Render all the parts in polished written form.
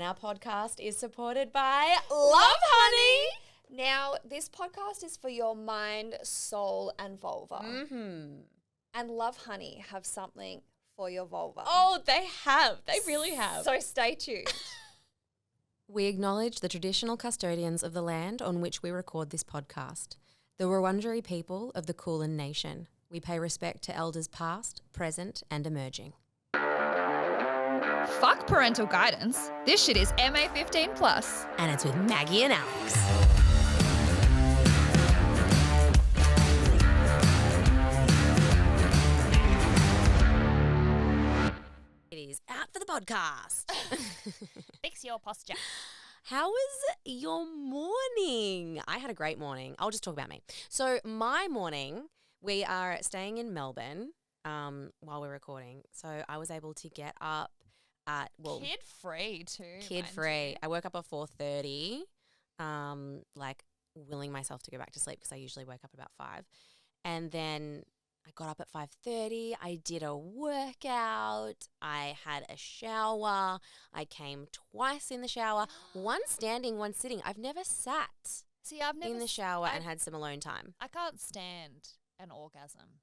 And our podcast is supported by Lovehoney. Now, this podcast is for your mind, soul, and vulva. Mm-hmm. And Lovehoney have something for your vulva. Oh, they have. They really have. So stay tuned. We acknowledge the traditional custodians of the land on which we record this podcast, the Wurundjeri people of the Kulin Nation. We pay respect to elders past, present, and emerging. Fuck parental guidance. This shit is MA 15 plus. And it's with Maggie and Alex. It is out for the podcast. Fix your posture. How was your morning? I had a great morning. I'll just talk about me. So my morning, we are staying in Melbourne while we're recording. So I was able to get up at, Kid-free too. Kid-free. I woke up at 4:30, like willing myself to go back to sleep because I usually wake up about 5. And then I got up at 5:30. I did a workout. I had a shower. I came twice in the shower, one standing, one sitting. I've never sat See, I've never in the shower and had some alone time. I can't stand an orgasm.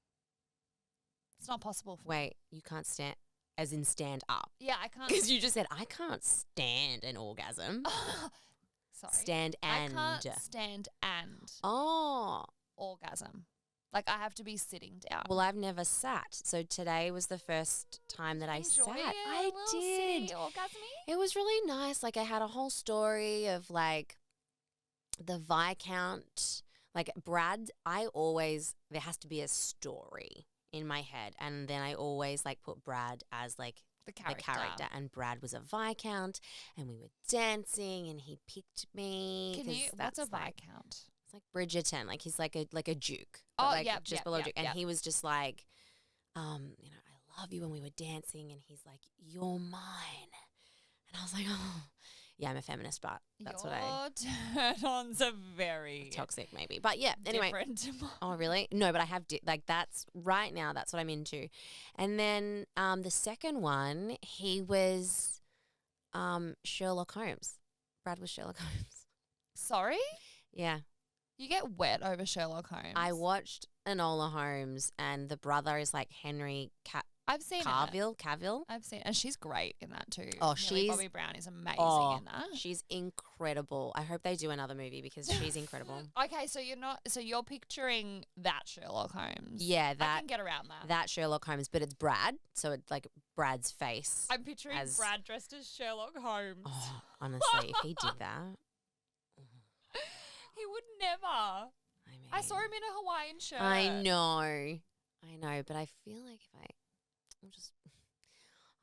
It's not possible for me. Wait, you can't stand, as in stand up? Yeah, I can't. Because you just said, I can't stand an orgasm. Sorry. Stand and. I can't stand and Oh. orgasm. Like, I have to be sitting down. Well, I've never sat. So today was the first time that I Enjoy sat. it, I a little did. sitty orgasmy? It was really nice. Like, I had a whole story of like the Viscount, like Brad. There has to be a story in my head. And then I always like put Brad as like The character. And Brad was a Viscount and we were dancing and he picked me. Can 'cause you? What's a that's, like, Viscount? It's like Bridgerton. Like he's like a duke. But Oh, like yep, just yep, below yep, duke. And yep. he was just like, I love you when we were dancing. And he's like, you're mine. And I was like, oh, yeah, I'm a feminist, but that's what I. Your turn-ons are very Toxic, maybe. But yeah, anyway. different to mine. Oh, really? No, but I have, that's right now, that's what I'm into. And then the second one, he was Sherlock Holmes. Brad was Sherlock Holmes. Sorry? Yeah. You get wet over Sherlock Holmes. I watched Enola Holmes and the brother is like Henry I've seen it. Cavill. I've seen, and she's great in that too. Oh, Millie she's- Bobby Brown is amazing in that. She's incredible. I hope they do another movie because she's incredible. Okay, so you're picturing that Sherlock Holmes. Yeah, I that can get around that. that Sherlock Holmes, but it's Brad, so it's like Brad's face. I'm picturing as- Brad dressed as Sherlock Holmes. Oh, honestly, if he did that, He would never. I saw him in a Hawaiian shirt. I know, but I feel like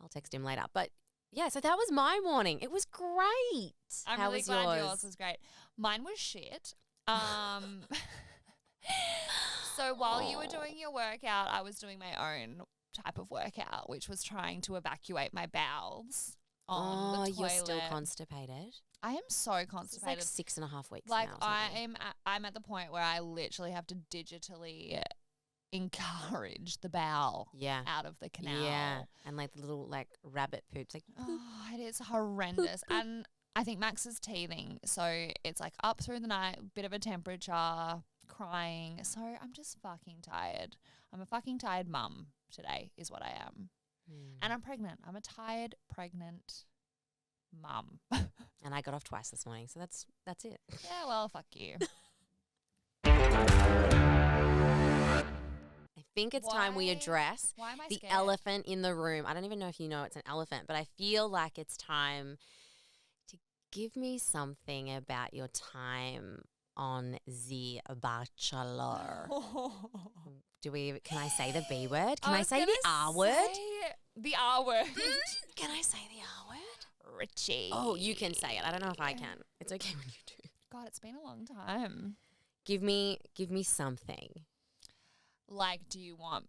I'll text him later. But yeah, so that was my morning. It was great. I'm How really was glad yours? yours was great. Mine was shit. So while you were doing your workout, I was doing my own type of workout, which was trying to evacuate my bowels on the toilet. You're still constipated. I am so It's like constipated. 6.5 weeks. Like now or something. I'm at the point where I literally have to digitally encourage the bowel Yeah. out of the canal. Yeah, and like the little like rabbit poops, like poop. Oh, it is horrendous. And I think Max is teething, so it's like up through the night, bit of a temperature, crying. So I'm just fucking tired. I'm a fucking tired mum today is what I am. And I'm pregnant. I'm a tired, pregnant mum. And I got off twice this morning, so that's it. Yeah, well, fuck you. I think it's time we Why- address Why am I the scared? elephant in the room. I don't even know if you know it's an elephant, but I feel like it's time to give me something about your time on the Bachelor. Can I say the B word? Can I was say the gonna R word? say The R word. Can I say the R word? Richie. Oh, you can say it. I don't know if I can. It's okay when you do. God, it's been a long time. Give me something. Like, do you want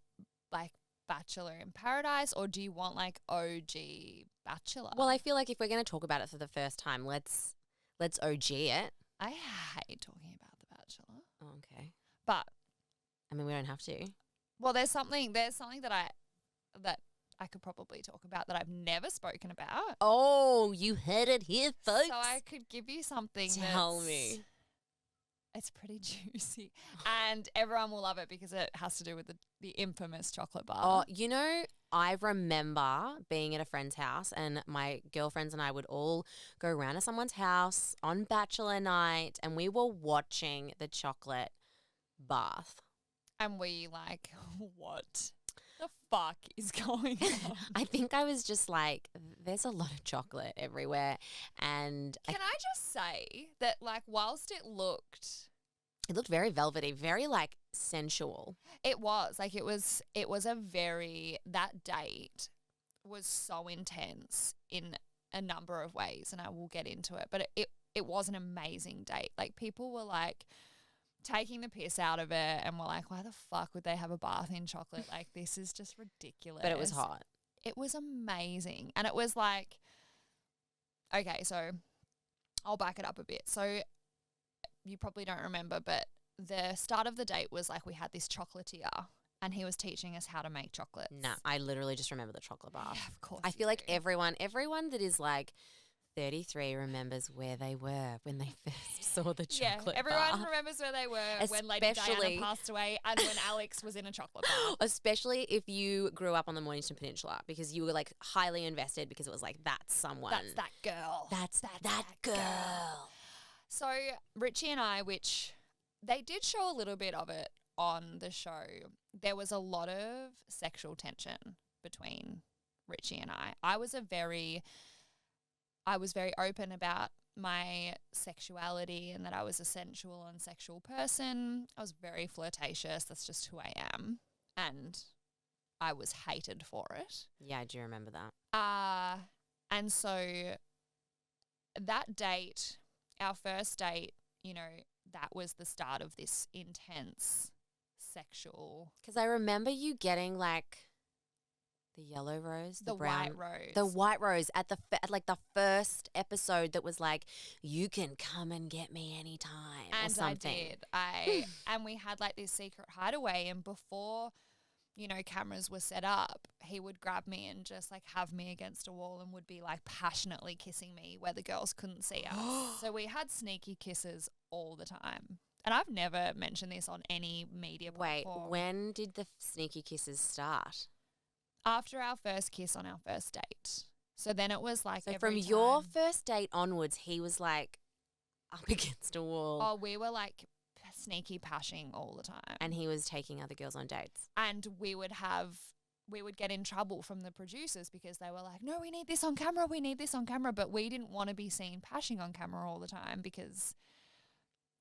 like Bachelor in Paradise or do you want like OG Bachelor? Well, I feel like if we're going to talk about it for the first time, let's OG it. I hate talking about The Bachelor. Oh, okay. But I mean, we don't have to. well, there's something that I could probably talk about that I've never spoken about. Oh, you heard it here, folks. So I could give you something Tell that's- me. It's pretty juicy. And everyone will love it because it has to do with the infamous chocolate bar. Oh, you know, I remember being at a friend's house and my girlfriends and I would all go around to someone's house on Bachelor night and we were watching the chocolate bath. And we like, what the fuck is going on? I think I was just like, there's a lot of chocolate everywhere. And Can I just say that, like, whilst it looked very velvety, very like sensual. it was a very, that date was so intense in a number of ways, and I will get into it, but it was an amazing date. Like, people were like taking the piss out of it and were like, why the fuck would they have a bath in chocolate? Like, this is just ridiculous. But it was hot. It was amazing. And it was like, okay, so I'll back it up a bit. So you probably don't remember, but the start of the date was like we had this chocolatier and he was teaching us how to make chocolates. Nah, I literally just remember the chocolate bath. Yeah, of course. I you feel like do. everyone that is like 33 remembers where they were when they first saw the chocolate everyone bath. remembers where they were when Lady Especially- Diana passed away and when Alex was in a chocolate bar. Especially if you grew up on the Mornington Peninsula because you were like highly invested because it was like, that's someone. That's that girl. That's that girl. So Richie and I, which they did show a little bit of it on the show, there was a lot of sexual tension between Richie and I. I was very open about my sexuality and that I was a sensual and sexual person. I was very flirtatious. That's just who I am. And I was hated for it. Yeah, I do remember that. And so that date, our first date, you know, that was the start of this intense sexual. Because I remember you getting like the yellow rose, the brown, white rose. the white rose at at like the first episode that was like, you can come and get me anytime or And something. I did. And we had like this secret hideaway, and before, you know, cameras were set up, he would grab me and just like have me against a wall and would be like passionately kissing me where the girls couldn't see us. So we had sneaky kisses all the time. And I've never mentioned this on any media Wait, platform. when did the sneaky kisses start? After our first kiss on our first date. So then it was like So every from your time- first date onwards, he was like up against a wall Oh, we were like sneaky pashing all the time. and he was taking other girls on dates. And we would get in trouble from the producers because they were like, no, we need this on camera. We need this on camera. But we didn't want to be seen pashing on camera all the time because,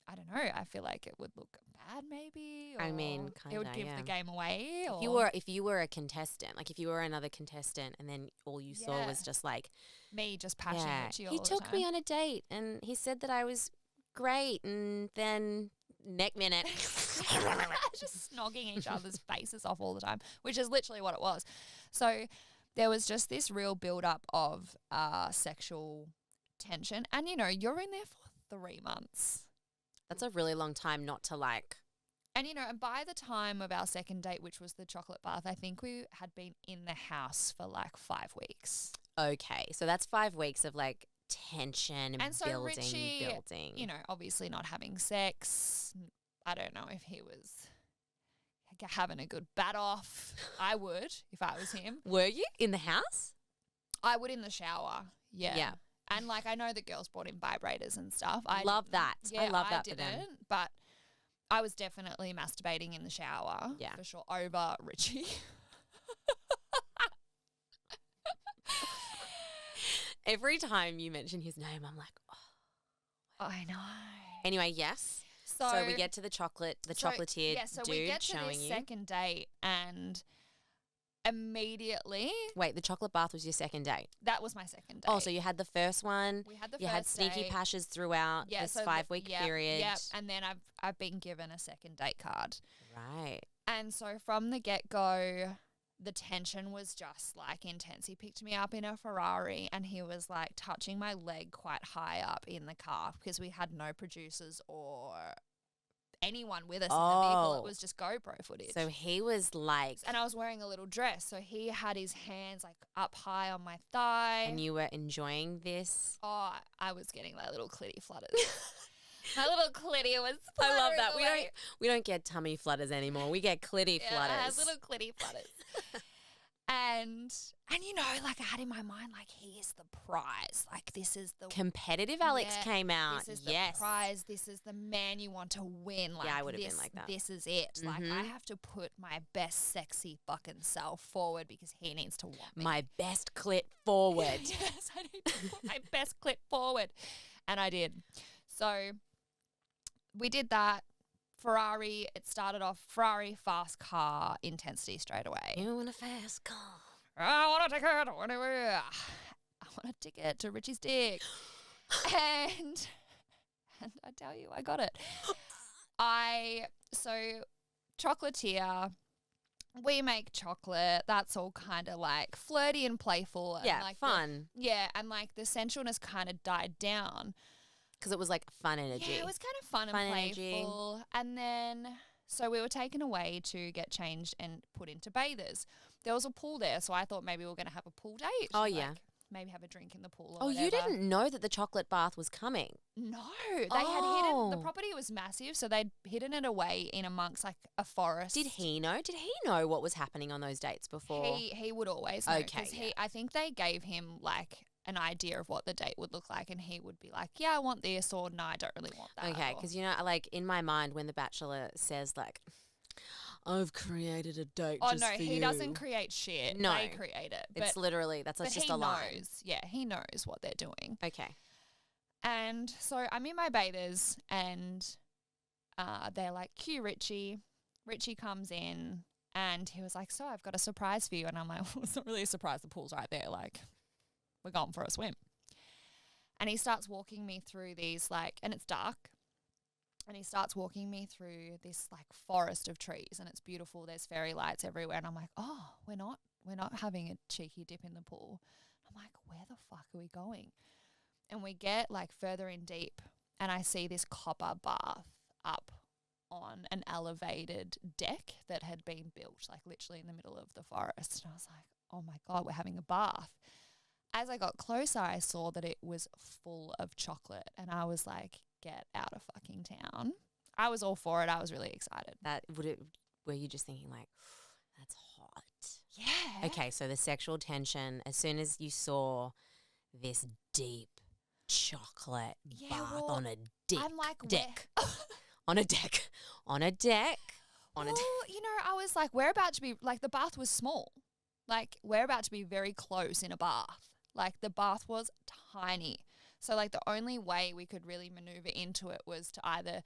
I don't know, I feel like it would look bad maybe. I mean, or it would kinda, give yeah. the game away. Or If you were a contestant, like if you were another contestant and then all you saw Yeah. was just like, me just pashing yeah, Richie all he the took time. me on a date and he said that I was great and then next minute. just snogging each other's faces off all the time, which is literally what it was. So there was just this real build up of sexual tension. And, you know, you're in there for 3 months. That's a really long time not to like. And, you know, and by the time of our second date, which was the chocolate bath, I think we had been in the house for like 5 weeks. Okay, so that's 5 weeks of like tension and So building, Richie, building. you know, obviously not having sex. I don't know if he was having a good bat off. I would if I was him. Were you in the house? I would in the shower. Yeah. Yeah. And like I know that girls brought in vibrators and stuff. I Love didn't. that. I Yeah, love that for didn't, them. But I was definitely masturbating in the shower. Yeah. For sure. Over Richie. Every time you mention his name, I'm like, oh. I know. Anyway, yes. So we get to the chocolatier yeah, so dude we get to showing this you. second date and immediately Wait, the chocolate bath was your second date. that was my second date. Oh, so you had the first one. we had the You first had sneaky date. pashes throughout this so 5-week period. Yep, and then I've been given a second date card. Right. And so from the get-go, the tension was just like intense. He picked me up in a Ferrari and he was like touching my leg quite high up in the car because we had no producers or anyone with us in the vehicle. Oh. It was just GoPro footage. So he was like, and I was wearing a little dress, so he had his hands like up high on my thigh. and you were enjoying this. Oh, I was getting like little clitty flutters. My little clitty was I love fluttering that. away. We don't get tummy flutters anymore. We get clitty Yeah, flutters. I had little clitty flutters. and you know, like I had in my mind, like he is the prize. Like this is the Competitive Alex Yeah, came out. This is the Yes. prize. This is the man you want to win. Like I would have been this- like that. This is it. Like I Mhm. have to put my best sexy fucking self forward because he needs to want me. My best clit forward. Yes, I need to put my best clip forward. And I did. So we did that. Ferrari, it started off Ferrari fast car intensity straight away. You want a fast car? I want a ticket anywhere. I want a ticket to Richie's dick. and I tell you, I got it. So chocolatier, we make chocolate. That's all kind of like flirty and playful. And Yeah, like fun. and like the sensualness kind of died down. Because it was like fun energy. Yeah, it was kind of fun Fun and energy. playful. And then, so we were taken away to get changed and put into bathers. There was a pool there, so I thought maybe we were going to have a pool date. Oh, yeah. Maybe have a drink in the pool or Oh, you whatever. didn't know that the chocolate bath was coming. No, they had hidden, the Oh. property was massive, so they'd hidden it away in amongst like a forest. Did he know? Did he know what was happening on those dates before? He would always know. Okay, 'Cause yeah. I think they gave him like an idea of what the date would look like, and he would be like, yeah, I want this, or no, I don't really want that. Okay, or- because you know, like in my mind, when the Bachelor says like, "I've created a date Oh just no, for he you," doesn't create shit. No. They create it. it's literally that's but just he a line. knows. Yeah, he knows what they're doing. Okay. And so I'm in my bathers, and they're like, cue Richie. Richie comes in, and he was like, so I've got a surprise for you. And I'm like, well, it's not really a surprise. The pool's right there. Like, we're going for a swim. And he starts walking me through these, like, and it's dark. And he starts walking me through this like forest of trees, and it's beautiful. There's fairy lights everywhere. And I'm like, oh, we're not having a cheeky dip in the pool. I'm like, where the fuck are we going? And we get like further in deep, and I see this copper bath up on an elevated deck that had been built like literally in the middle of the forest. And I was like, oh my God, we're having a bath. As I got closer, I saw that it was full of chocolate, and I was like, get out of fucking town. I was all for it. I was really excited. Were you just thinking like, that's hot? Yeah. Okay, so the sexual tension as soon as you saw this deep chocolate Yeah, bath well, on a deck, I'm like, deck, on a deck, on a deck, on a deck. Well, you know, I was like, we're about to be, like, the bath was small. Like, we're about to be very close in a bath. Like, the bath was tiny. So, like, the only way we could really maneuver into it was to either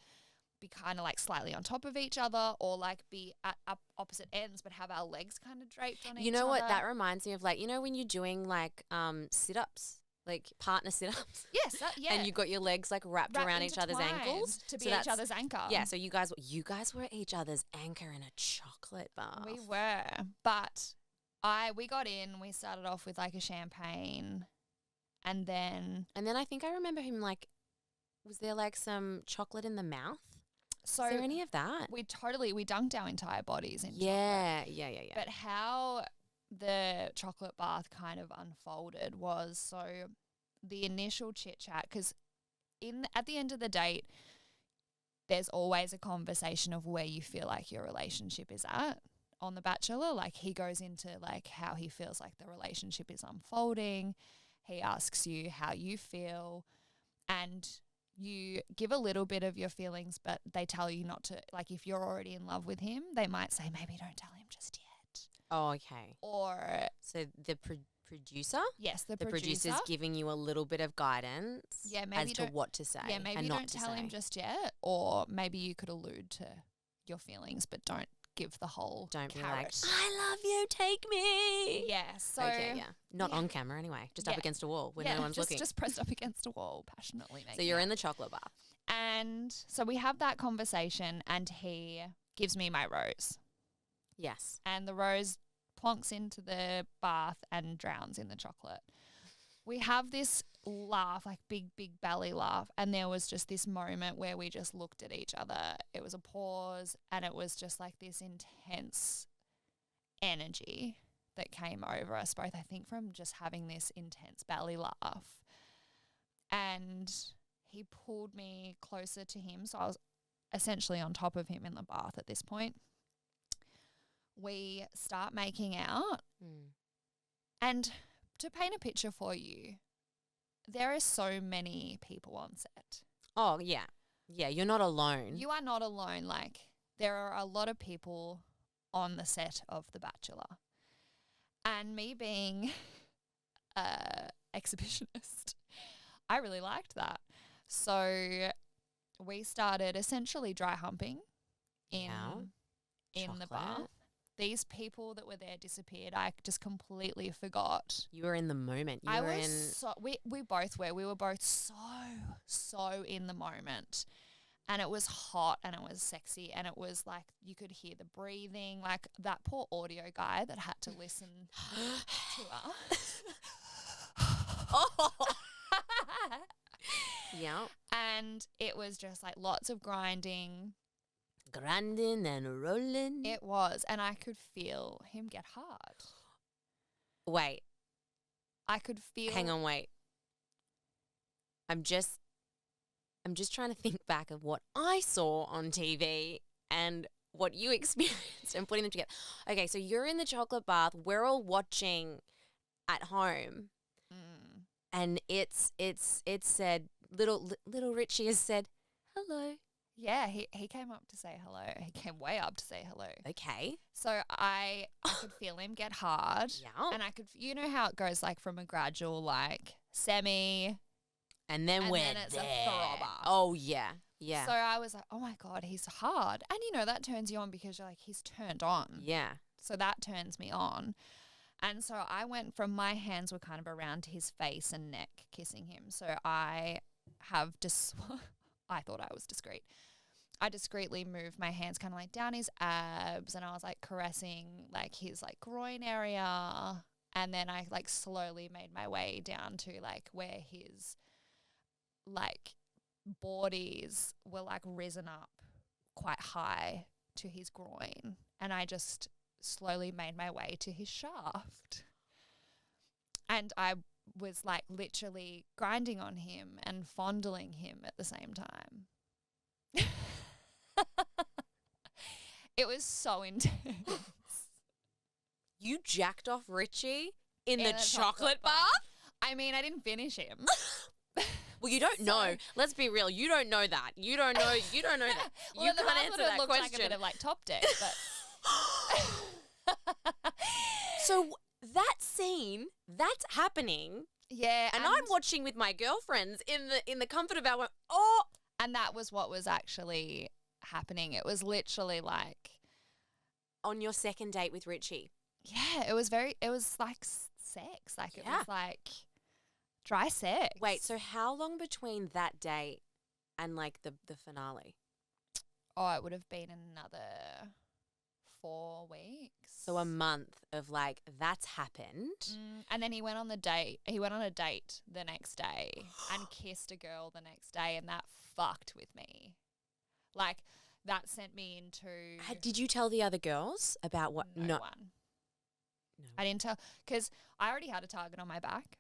be kind of, like, slightly on top of each other, or, like, be at opposite ends but have our legs kind of draped on each other. You know what? That reminds me of like, you know, when you're doing like sit-ups, like partner sit-ups. Yes, yeah. And you got your legs like wrapped around each other's intertwined ankles. to be So each that's- other's anchor. Yeah, so you guys were each other's anchor in a chocolate bath. We were, but we got in. We started off with like a champagne, and then And then I think I remember him like, was there like some chocolate in the mouth? so Is there any of that? we dunked our entire bodies in chocolate. Yeah. But how the chocolate bath kind of unfolded was, so the initial chit chat, because at the end of the date, there's always a conversation of where you feel like your relationship is at. On The Bachelor, like he goes into like how he feels like the relationship is unfolding. He asks you how you feel, and you give a little bit of your feelings, but they tell you not to, like if you're already in love with him, they might say maybe don't tell him just yet. Oh, okay. Or So the producer? yes, the The producer. producer's giving you a little bit of guidance Yeah, maybe as to don't- what to say Yeah, maybe and you not don't to tell say. him just yet, or maybe you could allude to your feelings, but don't give the whole Don't be carrot. like, I love you, take me. Yeah, so okay, yeah. Not yeah. on camera anyway, just up Yeah. against a wall when yeah, no one's just, looking. just pressed up against a wall, passionately. So you're in the chocolate bath. And so we have that conversation, and he gives me my rose, Yes. and the rose plonks into the bath and drowns in the chocolate. we have this laugh, like big belly laugh. And there was just this moment where we just looked at each other. It was a pause and it was just like this intense energy that came over us both, I think from just having this intense belly laugh. And he pulled me closer to him. So I was essentially on top of him in the bath at this point. We start making out. And to paint a picture for you, there are so many people on set. Oh, yeah. Yeah, you're not alone. You are not alone. Like, there are a lot of people on the set of The Bachelor. And me being a exhibitionist, I really liked that. So we started essentially dry humping in the bath. These people that were there disappeared. I just completely forgot. You were in the moment. We both were. We were both so in the moment. And it was hot and it was sexy and it was like you could hear the breathing. Like that poor audio guy that had to listen to us. Oh. Yeah. And it was just like lots of grinding. Grinding and rolling. It was. And I could feel him get hard. Wait. I could feel. Hang on, wait. I'm just trying to think back of what I saw on TV and what you experienced and putting them together. Okay, so you're in the chocolate bath. We're all watching at home. And it said, little Richie has said, hello. Yeah, he came up to say hello. He came way up to say hello. Okay. So I could feel him get hard. Yeah. And I could, you know how it goes like from a gradual like semi. And then it's there. a throbber. Oh, yeah. Yeah. So I was like, oh my God, he's hard. And you know, that turns you on because you're like, he's turned on. Yeah. So that turns me on. And so I went from my hands were kind of around his face and neck kissing him. So I have I thought I was discreet. I discreetly moved my hands kind of like down his abs and I was like caressing like his like groin area. And then I like slowly made my way down to like where his like boardies were like risen up quite high to his groin. And I just slowly made my way to his shaft. And I was like literally grinding on him and fondling him at the same time. It was so intense. You jacked off Richie in the chocolate bath? I mean, I didn't finish him. Well, you don't know. Let's be real. You don't know that. You don't know that. Well, You the can't answer that looked question. like a bit of like top deck, but So that scene, that's happening, yeah, and I'm watching with my girlfriends in the comfort of our and that was what was actually happening. It was literally like on your second date with Richie. Yeah, it was like sex. Like it was like dry sex. Wait, so how long between that date and like the finale? Oh, it would have been another 4 weeks. So a month of like that's happened. And then he went on a date the next day and kissed a girl the next day, and that fucked with me. Like that sent me into. Did you tell the other girls about what? No one. No. I didn't tell because I already had a target on my back.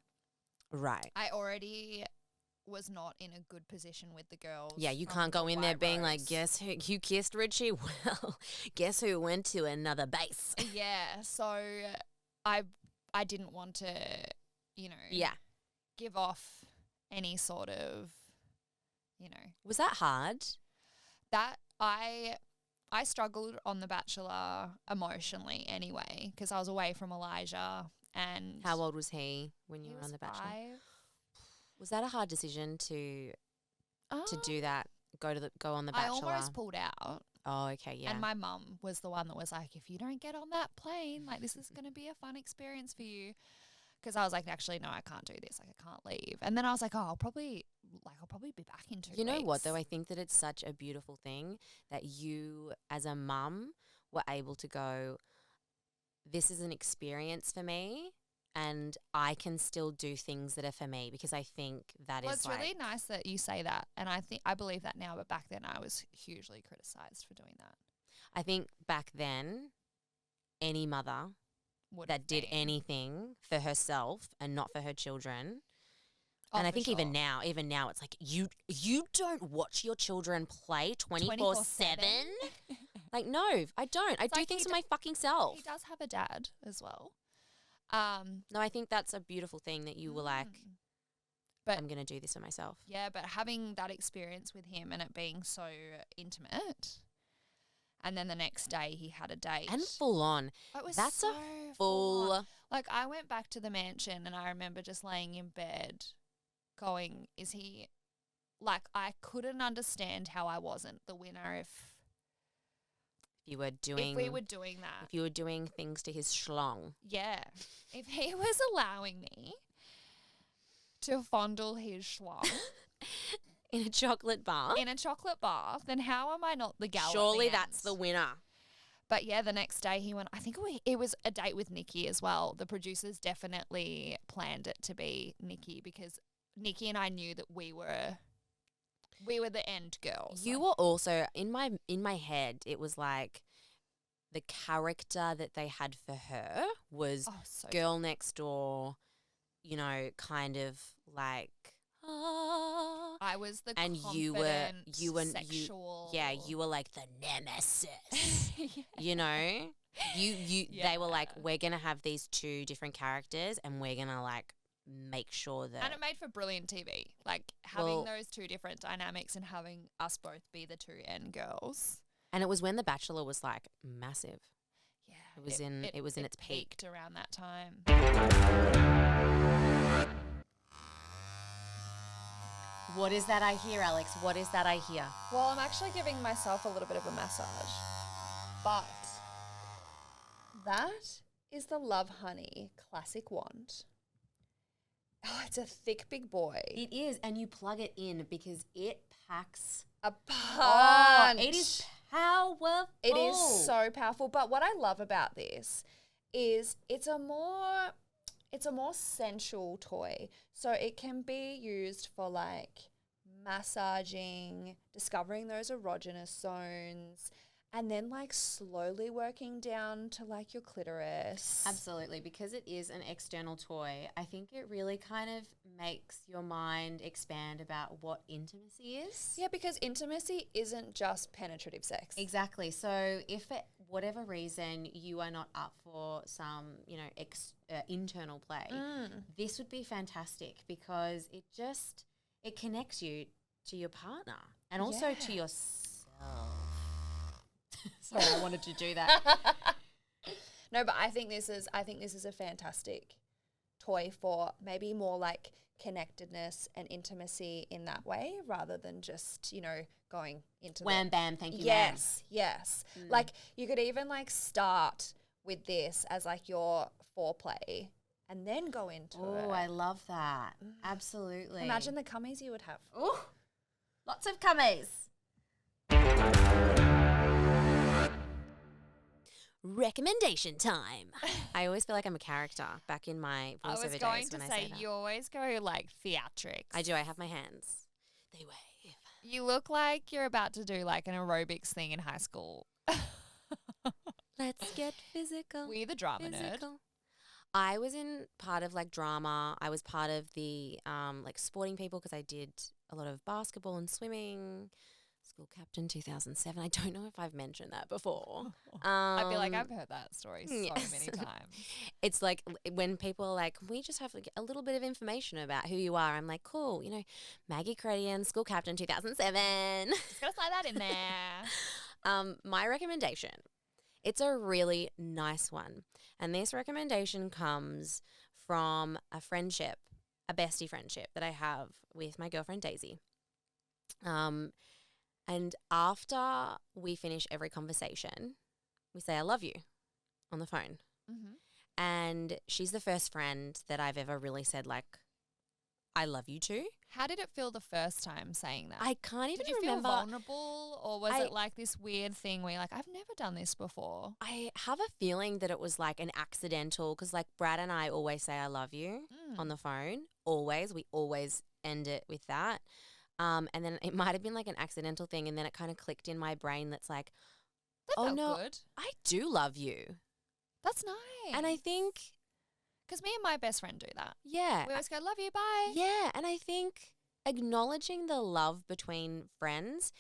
Right. I already was not in a good position with the girls. Yeah, you can't go in there being like, guess who kissed Richie? Well, guess who went to another base? Yeah, so I didn't want to, give off any sort of, Was that hard? That I struggled on The Bachelor emotionally anyway because I was away from Elijah. And how old was he when you were on The Bachelor? 5. Was that a hard decision to do that? Go on The Bachelor? I almost pulled out. Oh, okay, yeah. And my mum was the one that was like, if you don't get on that plane, like this is going to be a fun experience for you. Because I was like, actually, no, I can't do this. Like, I can't leave. And then I was like, I'll probably be back in 2 weeks. You know what, though? I think that it's such a beautiful thing that you, as a mum, were able to go, this is an experience for me, and I can still do things that are for me, because I think that Well, is it's like, really nice that you say that, and I believe that now. But back then, I was hugely criticized for doing that. I think back then, any mother Would that have did been. anything for herself and not for her children. Oh, And I for think sure. even now it's like you don't watch your children play 24/7. Like, no, I don't. I It's do like things he for d- my fucking self. He does have a dad as well. No, I think that's a beautiful thing that you were like, But I'm going to do this for myself. yeah, but having that experience with him and it being so intimate, and then the next day he had a date. And full on. It was That's so a full on. full. Like, I went back to the mansion and I remember just laying in bed going, is he, like, I couldn't understand how I wasn't the winner if You were we were doing that. If you were doing things to his schlong. Yeah. If he was allowing me to fondle his schlong In a chocolate bar. in a chocolate bar, then how am I not the gal? Surely at the that's the end? winner. But yeah, the next day he went, I think it was a date with Nikki as well. The producers definitely planned it to be Nikki because Nikki and I knew that we were the end girls. You were also in my head. It was like the character that they had for her was so girl next door. You know, kind of like. I was the And confident, you were sexual. you were like the nemesis. Yeah. You know, they were like, Yeah. we're gonna have these two different characters, and we're gonna like make sure that. And it made for brilliant TV. Like having Well- those two different dynamics and having us both be the two end girls. And it was when The Bachelor was like massive. Yeah. It was in its peak. Peaked around that time. What is that I hear, Alex? What is that I hear? Well, I'm actually giving myself a little bit of a massage. But that is the Lovehoney Classic Wand. Oh, it's a thick big boy. It is, and you plug it in because it packs. A Oh, punch. it is powerful. It is so powerful. But what I love about this is it's a more sensual toy. So it can be used for like massaging, discovering those erogenous zones, and then like slowly working down to like your clitoris. Absolutely, because it is an external toy. I think it really kind of makes your mind expand about what intimacy is. Yeah, because intimacy isn't just penetrative sex. Exactly. So if for whatever reason you are not up for some, internal play, this would be fantastic because it connects you to your partner and also to Yeah. yourself. Sorry, I wanted to do that. No, but I think this is a fantastic toy for maybe more like connectedness and intimacy in that way rather than just, going into Wham, bam, thank you, Yes, yes. Like you could even like start with this as like your foreplay and then go into Oh, it. I love that. Absolutely. Imagine the cummies you would have. Ooh, lots of cummies. Recommendation time. I always feel like I'm a character back in my I voiceover was days going to when I say that. you always go like theatrics. I do. I have my hands. They wave. You look like you're about to do like an aerobics thing in high school. Let's get physical. Were you the drama nerd? Physical. I was in part of like drama. I was part of the like sporting people because I did a lot of basketball and swimming. School captain 2007. I don't know if I've mentioned that before. I feel like I've heard that story so yes. many times. It's like when people are like, we just have like, a little bit of information about who you are. I'm like, cool, Maggie Credian, school captain 2007. Just gotta slide that in there. My recommendation, it's a really nice one. And this recommendation comes from a bestie friendship that I have with my girlfriend Daisy. And after we finish every conversation, we say, I love you on the phone. Mm-hmm. And she's the first friend that I've ever really said, like, I love you too. How did it feel the first time saying that? I can't even Did you remember. feel vulnerable, or was it like this weird thing where you're like, I've never done this before? I have a feeling that it was like an accidental, because like Brad and I always say I love you on the phone. Always. We always end it with that. And then it might have been like an accidental thing, and then it kind of clicked in my brain that's like, That oh felt no, good. I do love you. That's nice. And I think, because me and my best friend do that. yeah. We always go, love you, bye. Yeah, and I think acknowledging the love between friends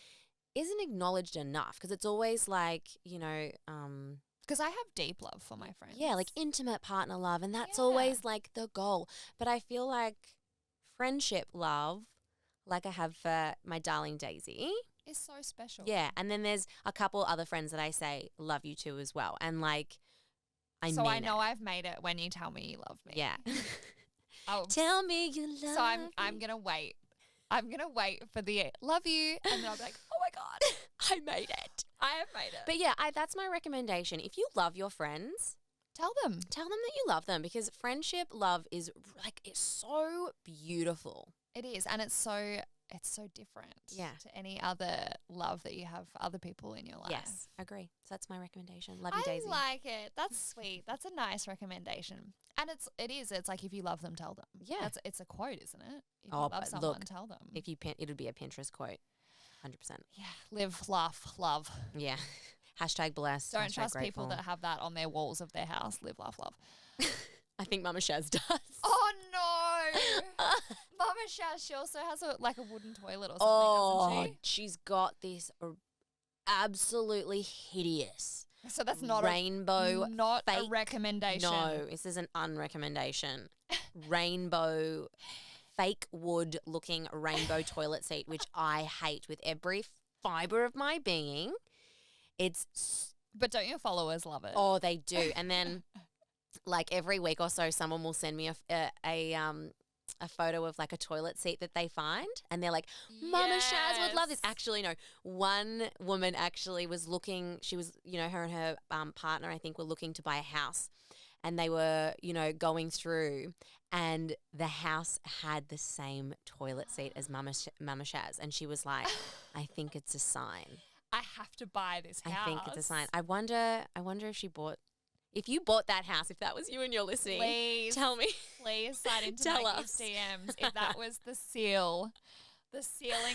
isn't acknowledged enough, because it's always like, you know, Because I have deep love for my friends. yeah, like intimate partner love, and that's Yeah. always like the goal. But I feel like friendship love, like I have for my darling Daisy. It's so special. Yeah, and then there's a couple other friends that I say love you to as well, and like So I mean know it. I've made it when you tell me you love me. Yeah. Oh, Tell me you love so I'm me. gonna wait. I'm gonna wait for the love you, and then I'll be like, oh my god, I made it. I have made it. But yeah, that's my recommendation. If you love your friends, Tell them. tell them that you love them, because friendship love is like, it's so beautiful. It is, and it's so different. Yeah. To any other love that you have for other people in your life. Yes, agree. So that's my recommendation. Love you, I Daisy. like it. That's sweet. That's a nice recommendation. And it's like, if you love them, tell them. Yeah. It's a quote, isn't it? If Oh, you love but someone, look, tell them. If you it would be a Pinterest quote, 100%. Yeah. Live, laugh, love. Yeah. Hashtag blessed. Don't hashtag trust grateful. people that have that on their walls of their house. Live, laugh, love. I think Mama Shaz does. Oh no! Mama Shaz, she also has a wooden toilet or something, Oh, doesn't she? she's got this absolutely hideous So that's not rainbow not a fake- recommendation. No, this is an unrecommendation. Rainbow, fake wood looking rainbow toilet seat, which I hate with every fiber of my being. But don't your followers love it? Oh, they do. And then like every week or so, someone will send me a photo of like a toilet seat that they find, and they're like, Mama Shaz would love this. Yes. Actually, no, one woman actually was looking, she was, you know, her and her partner, I think, were looking to buy a house, and they were, you know, going through, and the house had the same toilet seat as Mama Shaz, and she was like, I think it's a sign. I have to buy this house. I think it's a sign. I wonder if she bought. If you bought that house, if that was you and you're listening, Please, tell me. please slide into Tell Maggie's us. DMs if that was the sealing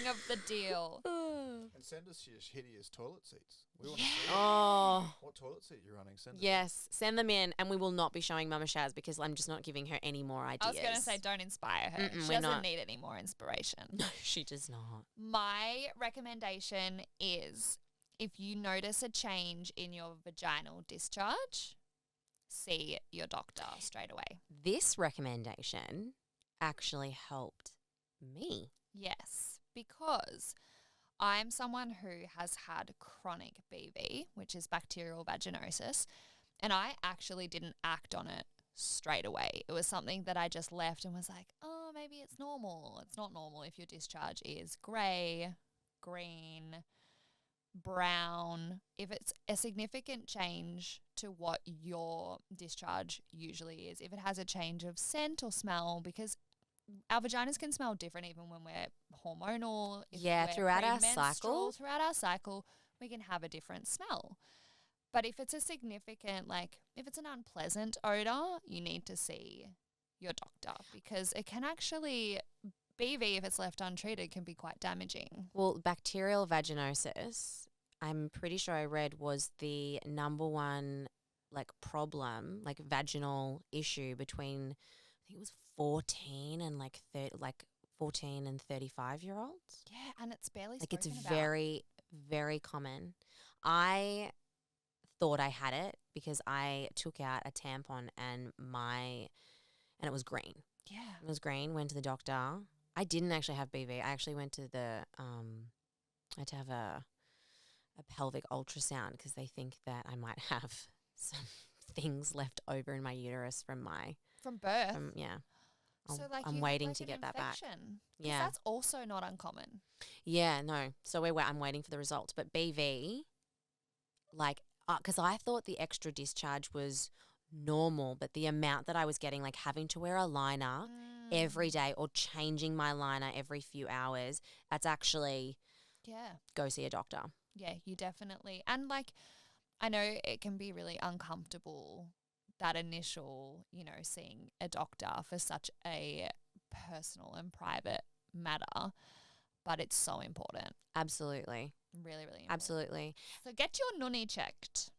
of the deal. And send us your hideous toilet seats. We want to see Oh, what toilet seat you're running. Send it. yes. Send them in, and we will not be showing Mama Shaz, because I'm just not giving her any more ideas. I was going to say, don't inspire her. Mm-mm, She we're doesn't not. need any more inspiration. No, she does not. My recommendation is, if you notice a change in your vaginal discharge, see your doctor straight away. This recommendation actually helped me. Yes, because I'm someone who has had chronic BV, which is bacterial vaginosis, and I actually didn't act on it straight away. It was something that I just left and was like, oh, maybe it's normal. It's not normal if your discharge is grey, green, brown. If it's a significant change to what your discharge usually is, if it has a change of scent or smell, because our vaginas can smell different even when we're hormonal. If Yeah, we're throughout our premenstrual, cycle. Throughout our cycle, we can have a different smell. But if it's a significant, like if it's an unpleasant odor, you need to see your doctor, because it can actually, BV, if it's left untreated, can be quite damaging. Well, bacterial vaginosis, I'm pretty sure I read, was the number one like problem, like vaginal issue between, I think it was 14 and like 14 and 35-year-olds. Yeah, and it's barely Like it's spoken about. very, very common. I thought I had it because I took out a tampon and it was green. Yeah. It was green. Went to the doctor. I didn't actually have BV. I actually went to I had to have a pelvic ultrasound because they think that I might have some things left over in my uterus from birth. yeah. So like I'm you waiting have to like get an that back. infection. 'Cause Yeah. that's also not uncommon. Yeah, no. So I'm waiting for the results. But BV, like, because I thought the extra discharge was normal, but the amount that I was getting, like having to wear a liner every day or changing my liner every few hours, that's actually go see a doctor. Yeah, you definitely. And like, I know it can be really uncomfortable, that initial, seeing a doctor for such a personal and private matter, but it's so important. Absolutely. Really, really important. Absolutely. So get your nunny checked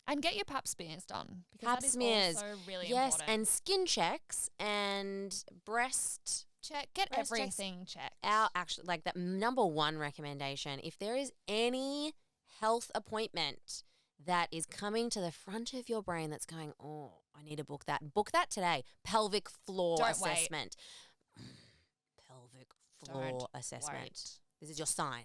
and get your pap smears done. Because Pap that is smears. also really Yes, important. and skin checks and breast Get breast checks. everything checked. Our actually, like, that number one recommendation, if there is any health appointment that is coming to the front of your brain that's going, oh, I need to book that today. Pelvic floor Don't assessment. Pelvic floor Don't assessment. wait. This is your sign.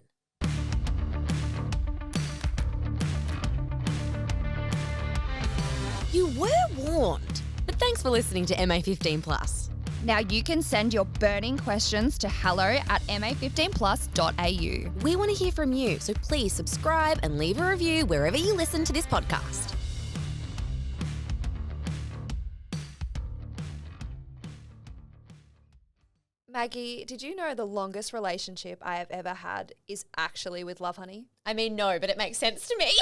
You were warned, but thanks for listening to MA15 Plus. Now you can send your burning questions to hello@ma15plus.au. We want to hear from you, so please subscribe and leave a review wherever you listen to this podcast. Maggie, did you know the longest relationship I have ever had is actually with Lovehoney? I mean, no, but it makes sense to me.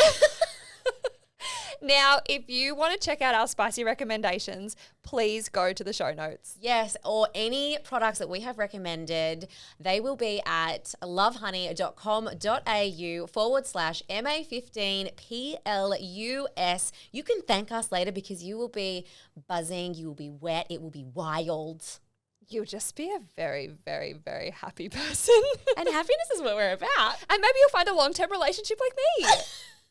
Now, if you want to check out our spicy recommendations, please go to the show notes. Yes, or any products that we have recommended, they will be at lovehoney.com.au/MA15PLUS. You can thank us later because you will be buzzing, you will be wet, it will be wild. You'll just be a very, very, very happy person. And happiness is what we're about. And maybe you'll find a long-term relationship like me.